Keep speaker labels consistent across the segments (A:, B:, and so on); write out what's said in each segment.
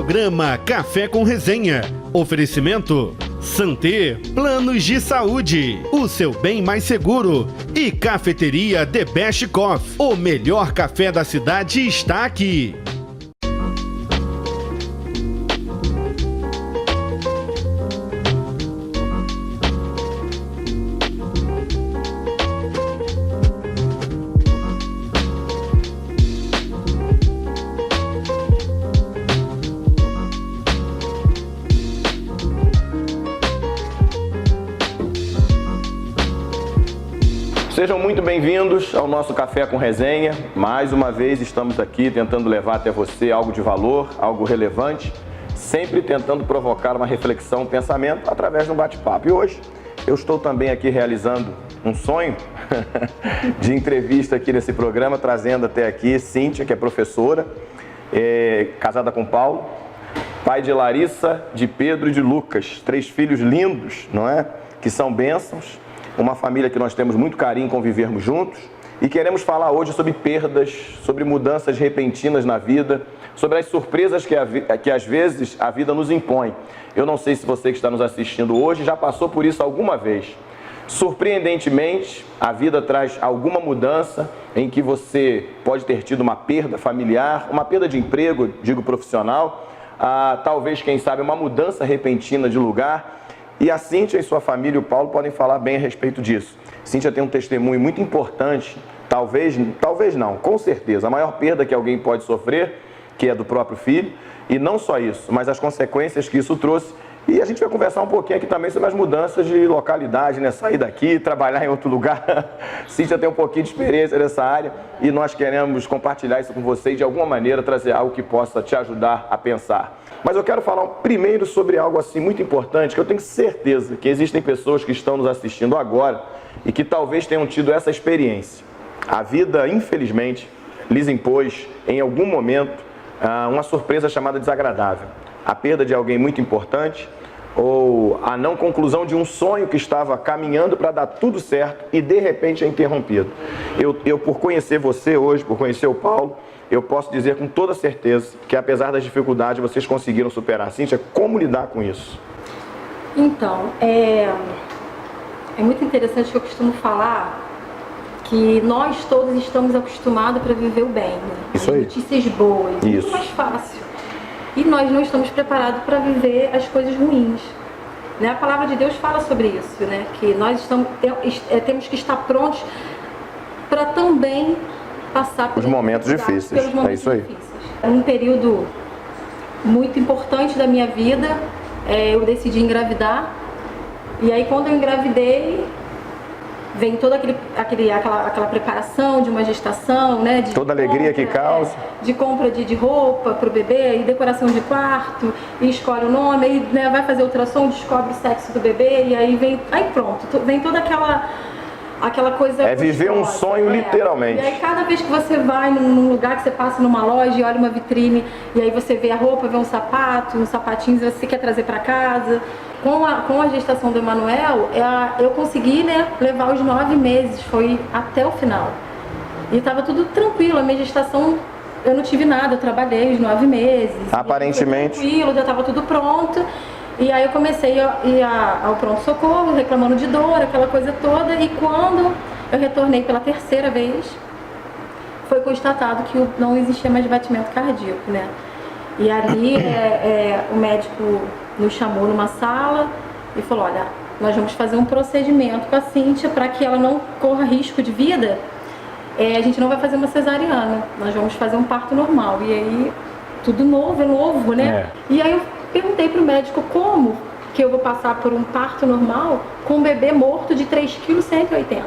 A: Programa Café com Resenha. Oferecimento Santé, planos de saúde, o seu bem mais seguro. E Cafeteria The Best Coffee, o melhor café da cidade está aqui.
B: Sejam muito bem-vindos ao nosso Café com Resenha. Mais uma vez estamos aqui tentando levar até você algo de valor, algo relevante, sempre tentando provocar uma reflexão, um pensamento através de um bate-papo. E hoje eu estou também aqui realizando um sonho de entrevista aqui nesse programa, trazendo até aqui Cíntia, que é professora, casada com Paulo, pai de Larissa, de Pedro e de Lucas, 3 filhos lindos, não é? Que são bênçãos. Uma família que nós temos muito carinho em convivermos juntos e queremos falar hoje sobre perdas, sobre mudanças repentinas na vida, sobre as surpresas que às vezes a vida nos impõe. Eu não sei se você que está nos assistindo hoje já passou por isso alguma vez. Surpreendentemente, a vida traz alguma mudança em que você pode ter tido uma perda familiar, uma perda de emprego, digo profissional, talvez, quem sabe, uma mudança repentina de lugar. E a Cíntia e sua família e o Paulo podem falar bem a respeito disso. Cíntia tem um testemunho muito importante, talvez não, com certeza, a maior perda que alguém pode sofrer, que é do próprio filho, e não só isso, mas as consequências que isso trouxe. E a gente vai conversar um pouquinho aqui também sobre as mudanças de localidade, né? Sair daqui, trabalhar em outro lugar. Cíntia tem um pouquinho de experiência nessa área e nós queremos compartilhar isso com você e de alguma maneira trazer algo que possa te ajudar a pensar. Mas eu quero falar primeiro sobre algo assim muito importante, que eu tenho certeza que existem pessoas que estão nos assistindo agora e que talvez tenham tido essa experiência. A vida, infelizmente, lhes impôs em algum momento uma surpresa chamada desagradável. A perda de alguém muito importante ou a não conclusão de um sonho que estava caminhando para dar tudo certo e de repente é interrompido. Eu, por conhecer você hoje, por conhecer o Paulo, eu posso dizer com toda certeza que apesar das dificuldades vocês conseguiram superar. Cíntia, como lidar com isso?
C: Então, é muito interessante que eu costumo falar que nós todos estamos acostumados para viver o bem, né?
B: Isso aí.
C: Notícias boas,
B: isso.
C: Muito mais fácil. E nós não estamos preparados para viver as coisas ruins. Né? A palavra de Deus fala sobre isso, né? Que nós temos que estar prontos para também passar por
B: os momentos difíceis. É isso aí.
C: Um período muito importante da minha vida, eu decidi engravidar. E aí quando eu engravidei, vem toda aquela preparação de uma gestação, né?
B: Toda alegria que causa.
C: De compra de roupa para o bebê, e decoração de quarto, e escolhe o nome, aí, né, vai fazer ultrassom, descobre o sexo do bebê, e aí pronto, vem toda aquela coisa...
B: É viver um sonho, literalmente.
C: E aí cada vez que você vai num lugar, que você passa numa loja e olha uma vitrine, e aí você vê a roupa, vê um sapato, uns sapatinhos você quer trazer para casa. Com a gestação do Emanuel, eu consegui, né, levar os 9 meses, foi até o final. E estava tudo tranquilo, a minha gestação, eu não tive nada, eu trabalhei os 9 meses.
B: Aparentemente.
C: Tranquilo, já estava tudo pronto. E aí eu comecei a ir ao pronto-socorro, reclamando de dor, aquela coisa toda. E quando eu retornei pela 3ª vez, foi constatado que não existia mais batimento cardíaco, né? E ali o médico nos chamou numa sala e falou, olha, nós vamos fazer um procedimento com a Cíntia para que ela não corra risco de vida. A gente não vai fazer uma cesariana, nós vamos fazer um parto normal. E aí, tudo novo, né? E aí eu perguntei pro médico como que eu vou passar por um parto normal com um bebê morto de 3,180 kg.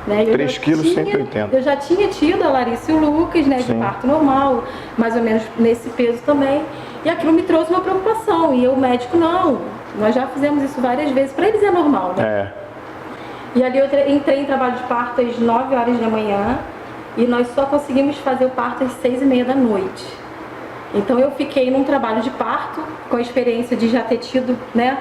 C: Né?
B: 3,180 kg.
C: Eu já tinha tido a Larissa e o Lucas, né, de parto normal, mais ou menos nesse peso também. E aquilo me trouxe uma preocupação. E o médico, não, nós já fizemos isso várias vezes, para eles é normal, né? E ali eu entrei em trabalho de parto às 9 horas da manhã e nós só conseguimos fazer o parto às 6h30 da noite. Então eu fiquei num trabalho de parto, com a experiência de já ter tido, né,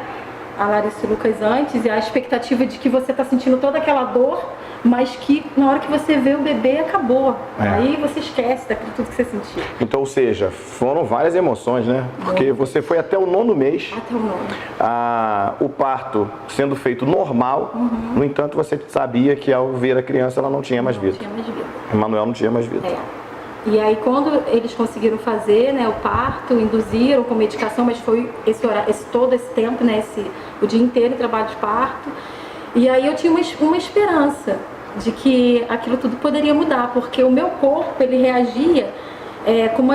C: a Larissa e o Lucas antes, e a expectativa de que você tá sentindo toda aquela dor, mas que na hora que você vê o bebê, acabou. Aí você esquece daquilo tudo que você sentiu.
B: Então, ou seja, foram várias emoções, né? Porque você foi até o 9º mês.
C: Até o 9º.
B: O parto sendo feito normal, no entanto, você sabia que ao ver a criança, ela não tinha mais vida.
C: Não tinha mais vida.
B: Emanuel não tinha mais vida.
C: E aí, quando eles conseguiram fazer, né, o parto, induziram com medicação, mas foi todo esse tempo, né, o dia inteiro em trabalho de parto. E aí eu tinha uma esperança de que aquilo tudo poderia mudar, porque o meu corpo, ele reagia como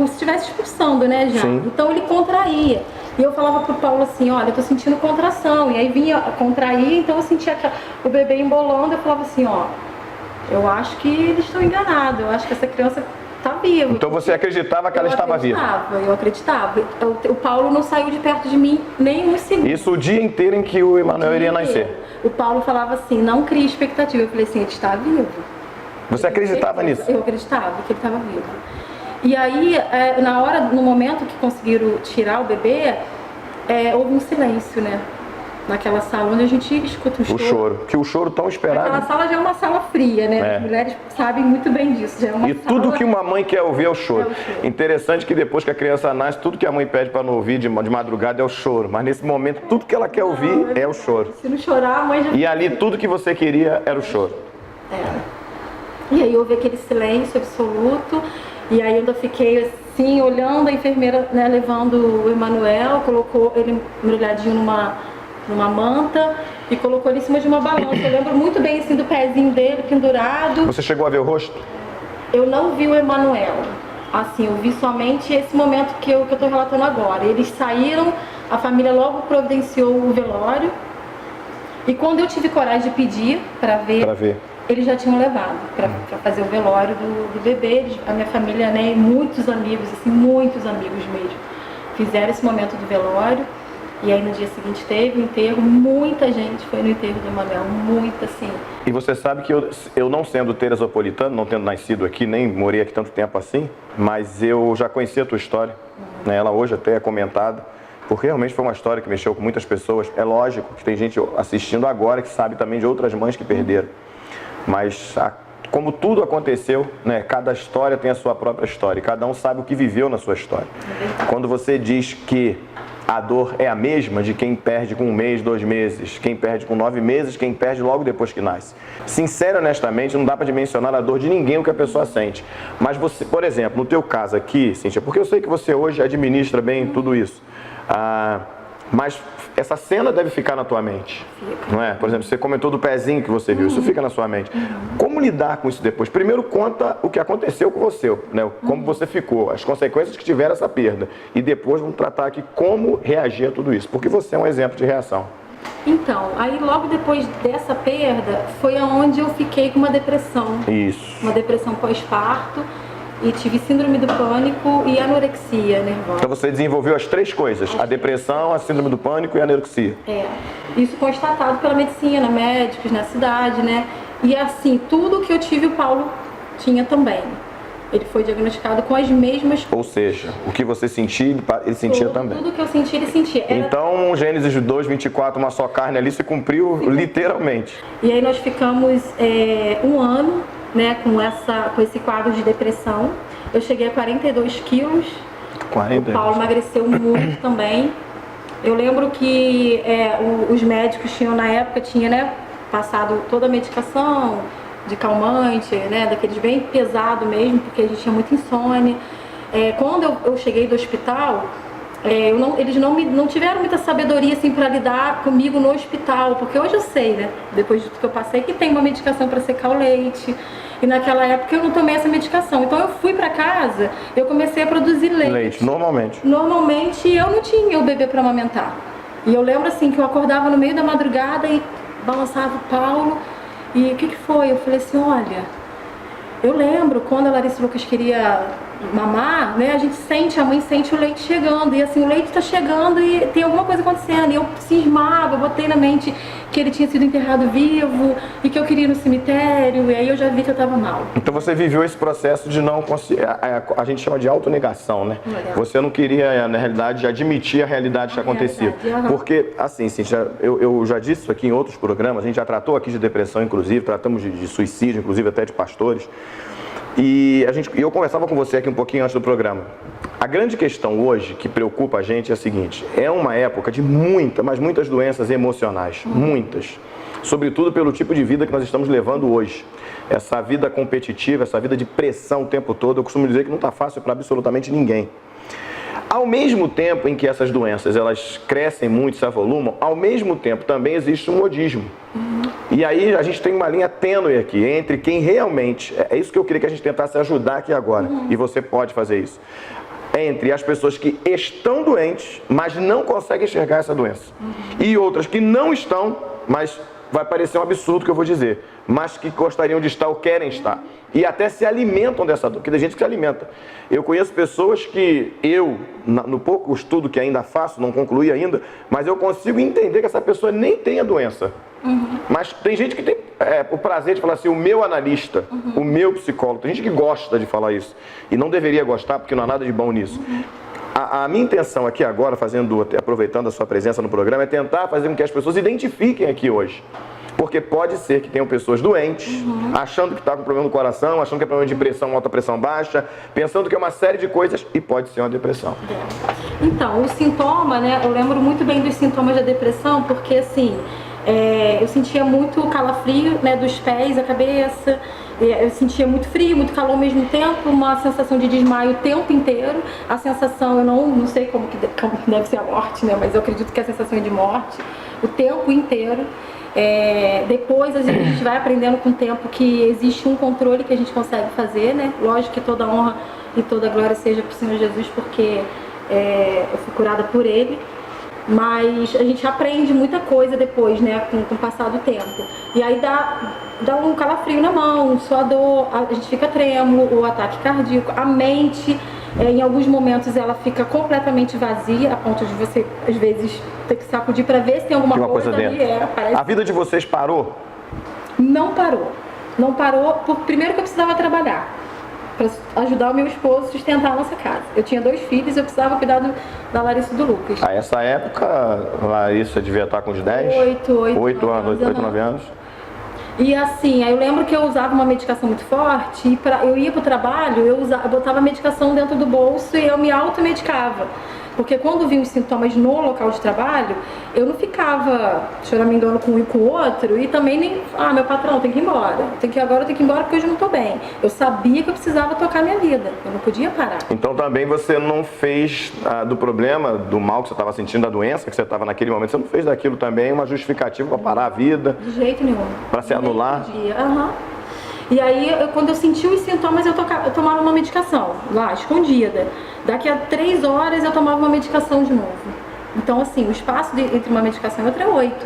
C: se estivesse expulsando, né, já.
B: Sim.
C: Então ele contraía. E eu falava pro Paulo assim, olha, eu tô sentindo contração. E aí vinha contrair, então eu sentia o bebê embolando, eu falava assim, ó, eu acho que eles estão enganados, eu acho que essa criança tá viva.
B: Então você acreditava que ela estava viva?
C: Eu acreditava. O Paulo não saiu de perto de mim nem um segundo.
B: Isso o dia inteiro em que o Emanuel iria nascer?
C: O Paulo falava assim, não crie expectativa. Eu falei assim, ele está vivo.
B: Você acreditava nisso?
C: Eu acreditava que ele estava vivo. E aí, no momento que conseguiram tirar o bebê, houve um silêncio, né? Naquela sala onde a gente escuta o choro.
B: Que o choro tão esperado.
C: Aquela sala já é uma sala fria, né? As mulheres sabem muito bem disso. Já é uma
B: e
C: sala...
B: tudo que uma mãe quer ouvir é o choro. Interessante que depois que a criança nasce, tudo que a mãe pede para não ouvir de madrugada é o choro. Mas nesse momento, tudo que ela quer ouvir é o choro.
C: Se não chorar, a mãe já...
B: E ali tudo que você queria era o choro.
C: E aí houve aquele silêncio absoluto. E aí eu ainda fiquei assim, olhando a enfermeira, né, levando o Emanuel, colocou ele embrulhadinho numa manta e colocou ele em cima de uma balança. Eu lembro muito bem assim do pezinho dele pendurado.
B: Você chegou a ver o rosto?
C: Eu não vi o Emanuel. Assim, eu vi somente esse momento que eu tô relatando agora. Eles saíram, a família logo providenciou o velório. E quando eu tive coragem de pedir para ver, eles já tinham levado para fazer o velório do bebê. A minha família, né, muitos amigos, assim, muitos amigos mesmo, fizeram esse momento do velório. E aí no dia seguinte teve o enterro, muita gente foi no enterro do Emanuel, muita, assim.
B: E você sabe que eu não sendo teresopolitano, não tendo nascido aqui, nem morei aqui tanto tempo assim, mas eu já conhecia a tua história, né? Ela hoje até é comentada, porque realmente foi uma história que mexeu com muitas pessoas. É lógico que tem gente assistindo agora que sabe também de outras mães que perderam. Mas como tudo aconteceu, né, cada história tem a sua própria história, e cada um sabe o que viveu na sua história. Quando você diz que a dor é a mesma de quem perde com 1 mês, 2 meses, quem perde com 9 meses, quem perde logo depois que nasce. Sincero, honestamente, não dá para dimensionar a dor de ninguém o que a pessoa sente. Mas você, por exemplo, no teu caso aqui, Cíntia, porque eu sei que você hoje administra bem tudo isso, mas essa cena deve ficar na tua mente, não é? Por exemplo, você comentou do pezinho que você viu, isso fica na sua mente. Como lidar com isso depois? Primeiro conta o que aconteceu com você, né? Como você ficou, as consequências que tiveram essa perda. E depois vamos tratar aqui como reagir a tudo isso, porque você é um exemplo de reação.
C: Então, aí logo depois dessa perda, foi aonde eu fiquei com uma depressão.
B: Isso.
C: Uma depressão pós-parto. E tive síndrome do pânico e anorexia nervosa.
B: Então você desenvolveu as 3 coisas, a depressão, a síndrome do pânico e a anorexia.
C: Isso constatado pela medicina, médicos na cidade, né? E assim, tudo que eu tive o Paulo tinha também. Ele foi diagnosticado com as mesmas coisas.
B: Ou seja, o que você sentia, ele sentia também.
C: Tudo que eu sentia, ele sentia.
B: Então, Gênesis 2:24, uma só carne ali, se cumpriu literalmente.
C: E aí nós ficamos 1 ano, né, com esse quadro de depressão. Eu cheguei a 42 quilos. 42. O Paulo emagreceu muito também. Eu lembro que os médicos tinham, na época, né, passado toda a medicação de calmante, né, daqueles bem pesado mesmo, porque a gente tinha muita insônia. Quando eu cheguei do hospital, eles não tiveram muita sabedoria assim para lidar comigo no hospital, porque hoje eu sei, né, depois de tudo que eu passei, que tem uma medicação para secar o leite. E naquela época eu não tomei essa medicação. Então eu fui para casa, eu comecei a produzir leite.
B: Normalmente.
C: Normalmente eu não tinha o bebê para amamentar. E eu lembro assim que eu acordava no meio da madrugada e balançava o Paulo. E o que foi? Eu falei assim, olha, Eu lembro quando a Larissa Lucas queria mamar, né, a mãe sente o leite chegando, e assim, o leite tá chegando e tem alguma coisa acontecendo, e eu cismava, botei na mente que ele tinha sido enterrado vivo, e que eu queria ir no cemitério, e aí eu já vi que eu tava mal.
B: Então você viveu esse processo de não conseguir, a gente chama de autonegação, né? Você não queria, na realidade, admitir a realidade que acontecia. Porque, assim, Cíntia, eu já disse isso aqui em outros programas, a gente já tratou aqui de depressão, inclusive, tratamos de suicídio, inclusive até de pastores. E eu conversava com você aqui um pouquinho antes do programa. A grande questão hoje que preocupa a gente é a seguinte: é uma época de muitas doenças emocionais, muitas. Sobretudo pelo tipo de vida que nós estamos levando hoje. Essa vida competitiva, essa vida de pressão o tempo todo, eu costumo dizer que não está fácil para absolutamente ninguém. Ao mesmo tempo em que essas doenças elas crescem muito, se avolumam, ao mesmo tempo também existe um modismo. E aí a gente tem uma linha tênue aqui entre quem realmente, é isso que eu queria que a gente tentasse ajudar aqui agora, e você pode fazer isso, entre as pessoas que estão doentes, mas não conseguem enxergar essa doença, e outras que não estão, mas vai parecer um absurdo o que eu vou dizer, mas que gostariam de estar ou querem estar. E até se alimentam dessa dor, porque tem gente que se alimenta. Eu conheço pessoas que no pouco estudo que ainda faço, não concluí ainda, mas eu consigo entender que essa pessoa nem tem a doença. Mas tem gente que tem o prazer de falar assim, o meu analista, o meu psicólogo. Tem gente que gosta de falar isso. E não deveria gostar, porque não há nada de bom nisso. A minha intenção aqui agora, aproveitando a sua presença no programa, é tentar fazer com que as pessoas identifiquem aqui hoje. Porque pode ser que tenham pessoas doentes, achando que está com problema no coração, achando que é problema de pressão, alta pressão baixa, pensando que é uma série de coisas e pode ser uma depressão.
C: Então, o sintoma, né, eu lembro muito bem dos sintomas da depressão, porque assim, eu sentia muito calafrio, né, dos pés, a cabeça, eu sentia muito frio, muito calor ao mesmo tempo, uma sensação de desmaio o tempo inteiro, a sensação, eu não sei como que deve ser a morte, né, mas eu acredito que a sensação é de morte o tempo inteiro. Depois a gente vai aprendendo com o tempo que existe um controle que a gente consegue fazer, né? Lógico que toda honra e toda glória seja para o Senhor Jesus, porque eu fui curada por Ele, mas a gente aprende muita coisa depois, né? Com o passar do tempo. E aí dá um calafrio na mão, um suador, a gente fica trêmulo, o ataque cardíaco, a mente. Em alguns momentos ela fica completamente vazia, a ponto de você, às vezes, ter que sacudir para ver se tem alguma coisa ali.
B: A vida de vocês parou?
C: Não parou. Não parou, primeiro que eu precisava trabalhar, para ajudar o meu esposo a sustentar a nossa casa. Eu tinha 2 filhos, eu precisava cuidar da Larissa e do Lucas.
B: A essa época, a Larissa devia estar com uns 10? 8 anos, 9 anos.
C: E assim, aí eu lembro que eu usava uma medicação muito forte e eu ia pro trabalho, eu botava a medicação dentro do bolso e eu me automedicava. Porque quando vinham os sintomas no local de trabalho, eu não ficava choramingando com um e com o outro e também nem, meu patrão, tem que ir embora. Agora eu tenho que ir embora porque hoje eu não tô bem. Eu sabia que eu precisava tocar minha vida, eu não podia parar.
B: Então também você não fez do problema, do mal que você estava sentindo, da doença que você estava naquele momento, você não fez daquilo também uma justificativa para parar a vida?
C: De jeito nenhum.
B: Para se anular?
C: E aí, quando eu senti os sintomas, eu tomava uma medicação, lá, escondida. Daqui a 3 horas eu tomava uma medicação de novo. Então, assim, o espaço entre uma medicação e outra é 8,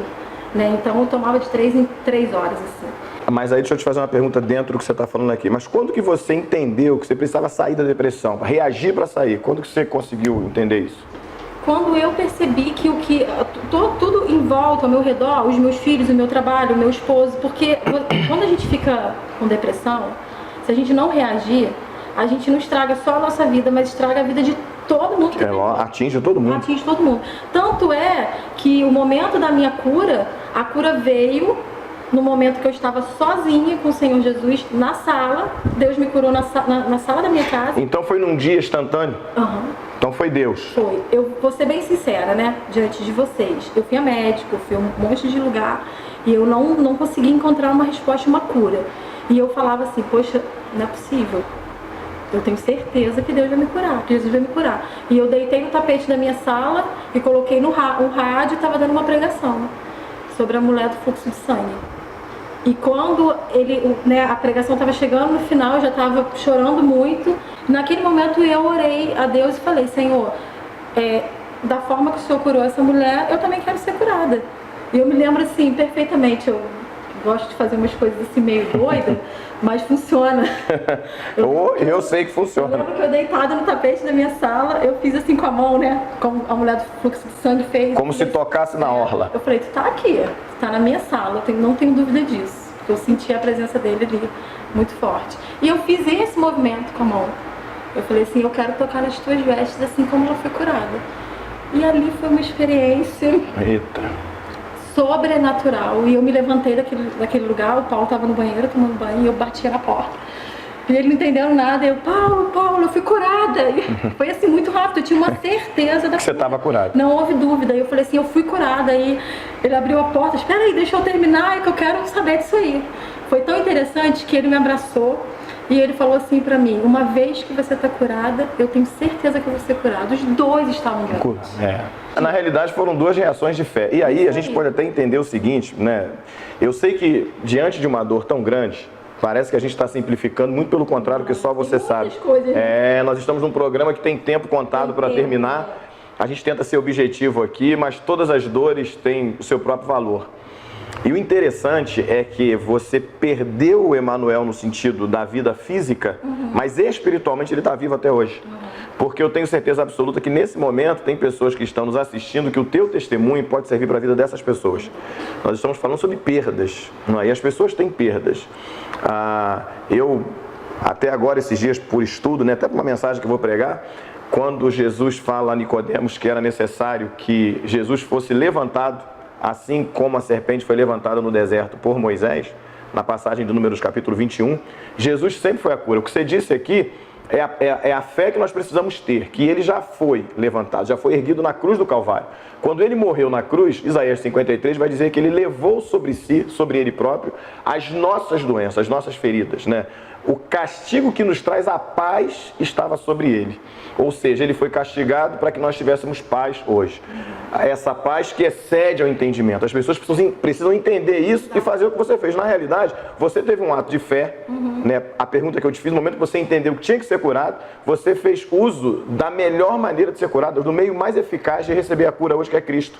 C: né? Então, eu tomava de 3 em 3 horas, assim.
B: Mas aí deixa eu te fazer uma pergunta dentro do que você está falando aqui. Mas quando que você entendeu que você precisava sair da depressão, reagir para sair? Quando que você conseguiu entender isso?
C: Quando eu percebi que tudo em volta, ao meu redor, os meus filhos, o meu trabalho, o meu esposo, porque quando a gente fica com depressão, se a gente não reagir, a gente não estraga só a nossa vida, mas estraga a vida de todo mundo.
B: Atinge todo mundo.
C: Atinge todo mundo. Tanto é que o momento da minha cura, a cura veio no momento que eu estava sozinha com o Senhor Jesus na sala. Deus me curou na sala da minha casa.
B: Então foi num dia instantâneo? Então foi Deus?
C: Foi. Eu vou ser bem sincera, né? Diante de vocês. Eu fui a médico, eu fui a um monte de lugar e eu não consegui encontrar uma resposta, uma cura. E eu falava assim, poxa, não é possível. Eu tenho certeza que Deus vai me curar, que Jesus vai me curar. E eu deitei no tapete da minha sala e coloquei no rádio e estava dando uma pregação sobre a mulher do fluxo de sangue. E quando a pregação estava chegando no final, eu já estava chorando muito. Naquele momento eu orei a Deus e falei, Senhor, da forma que o Senhor curou essa mulher, eu também quero ser curada. E eu me lembro assim, perfeitamente, gosto de fazer umas coisas assim meio doida, mas funciona.
B: Eu sei que funciona.
C: Eu lembro que eu deitada no tapete da minha sala, eu fiz assim com a mão, né? Como a mulher do fluxo de sangue fez.
B: Como se tocasse na orla.
C: Eu falei, tu tá aqui, tu tá na minha sala, não tenho dúvida disso. Eu senti a presença dele ali muito forte. E eu fiz esse movimento com a mão. Eu falei assim, eu quero tocar nas tuas vestes assim como ela foi curada. E ali foi uma experiência sobrenatural. E eu me levantei daquele lugar, o Paulo estava no banheiro tomando banho, e eu batia na porta. E ele não entendendo nada, eu, Paulo, eu fui curada. E foi assim, muito rápido, eu tinha uma certeza da
B: que você estava curada.
C: Não houve dúvida. E eu falei assim, eu fui curada. E ele abriu a porta, espera aí, deixa eu terminar, que eu quero saber disso aí. Foi tão interessante que ele me abraçou e ele falou assim pra mim, uma vez que você está curada, eu tenho certeza que você é curada. Os dois estavam curados.
B: Na realidade foram duas reações de fé. E aí a gente pode até entender o seguinte, né? Eu sei que diante de uma dor tão grande, parece que a gente está simplificando, muito pelo contrário, que só você sabe. Nós estamos num programa que tem tempo contado para terminar. A gente tenta ser objetivo aqui, mas todas as dores têm o seu próprio valor. E o interessante é que você perdeu o Emanuel no sentido da vida física, mas espiritualmente ele está vivo até hoje. Porque eu tenho certeza absoluta que nesse momento tem pessoas que estão nos assistindo que o teu testemunho pode servir para a vida dessas pessoas. Nós estamos falando sobre perdas, não é? E as pessoas têm perdas. Eu, até agora, esses dias, por estudo, né, até por uma mensagem que eu vou pregar, quando Jesus fala a Nicodemos que era necessário que Jesus fosse levantado, assim como a serpente foi levantada no deserto por Moisés, na passagem de Números capítulo 21, Jesus sempre foi a cura. O que você disse aqui é a fé que nós precisamos ter, que ele já foi levantado, já foi erguido na cruz do Calvário. Quando ele morreu na cruz, Isaías 53 vai dizer que ele levou sobre si, sobre ele próprio, as nossas doenças, as nossas feridas, né? O castigo que nos traz a paz estava sobre ele. Ou seja, ele foi castigado para que nós tivéssemos paz hoje. Essa paz que excede ao entendimento. As pessoas precisam entender isso e fazer o que você fez. Na realidade, você teve um ato de fé, né? A pergunta que eu te fiz, no momento que você entendeu que tinha que ser curado, você fez uso da melhor maneira de ser curado, do meio mais eficaz de receber a cura hoje, que é Cristo.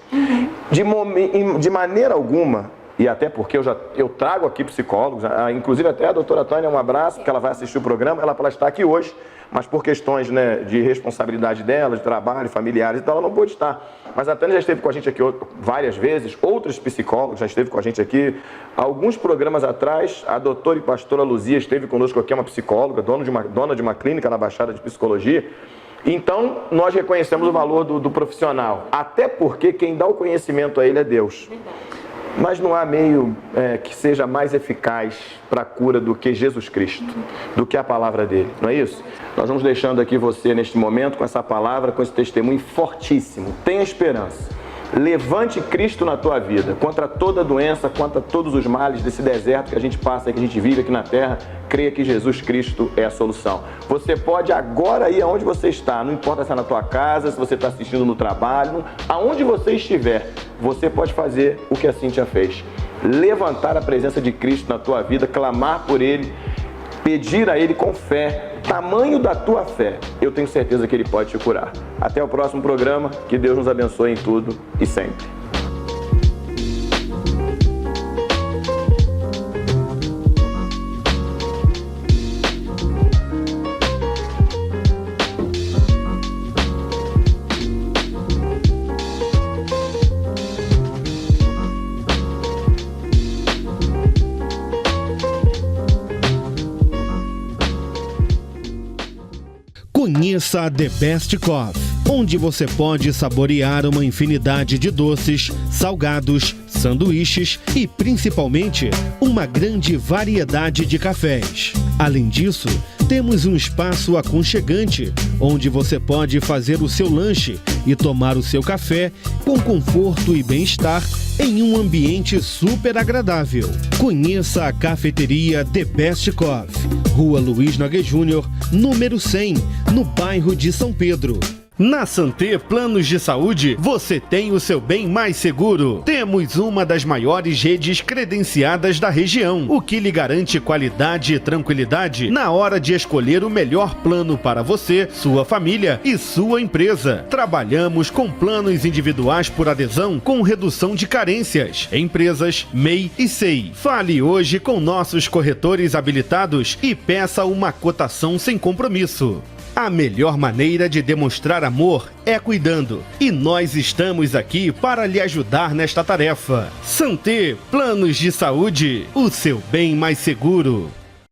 B: De maneira alguma, e até porque eu trago aqui psicólogos, inclusive até a doutora Tânia, um abraço, porque ela vai assistir o programa, ela está aqui hoje, mas por questões, né, de responsabilidade dela, de trabalho, familiares e tal, ela não pôde estar. Mas a Tânia já esteve com a gente aqui várias vezes, outros psicólogos já esteve com a gente aqui. Alguns programas atrás, a doutora e pastora Luzia esteve conosco aqui, é uma psicóloga, dona de uma clínica na Baixada de Psicologia. Então, nós reconhecemos o valor do profissional, até porque quem dá o conhecimento a ele é Deus. Mas não há meio que seja mais eficaz para a cura do que Jesus Cristo, do que a palavra dele, não é isso? Nós vamos deixando aqui você neste momento com essa palavra, com esse testemunho fortíssimo. Tenha esperança. Levante Cristo na tua vida, contra toda doença, contra todos os males desse deserto que a gente passa, que a gente vive aqui na terra. Creia que Jesus Cristo é a solução. Você pode agora ir aonde você está, não importa se é na tua casa, se você está assistindo no trabalho, aonde você estiver, você pode fazer o que a Cíntia fez. Levantar a presença de Cristo na tua vida, clamar por Ele, pedir a Ele com fé, tamanho da tua fé, eu tenho certeza que Ele pode te curar. Até o próximo programa, que Deus nos abençoe em tudo e sempre.
A: Conheça a The Best Coffee, onde você pode saborear uma infinidade de doces, salgados, sanduíches e, principalmente, uma grande variedade de cafés. Além disso, temos um espaço aconchegante, onde você pode fazer o seu lanche e tomar o seu café com conforto e bem-estar em um ambiente super agradável. Conheça a cafeteria The Best Coffee, Rua Luiz Nogueira Júnior, número 100, no bairro de São Pedro. Na Santé Planos de Saúde, você tem o seu bem mais seguro. Temos uma das maiores redes credenciadas da região, o que lhe garante qualidade e tranquilidade na hora de escolher o melhor plano para você, sua família e sua empresa. Trabalhamos com planos individuais por adesão com redução de carências, empresas, MEI e SEI. Fale hoje com nossos corretores habilitados e peça uma cotação sem compromisso. A melhor maneira de demonstrar amor é cuidando, e nós estamos aqui para lhe ajudar nesta tarefa. Santé Planos de Saúde, o seu bem mais seguro.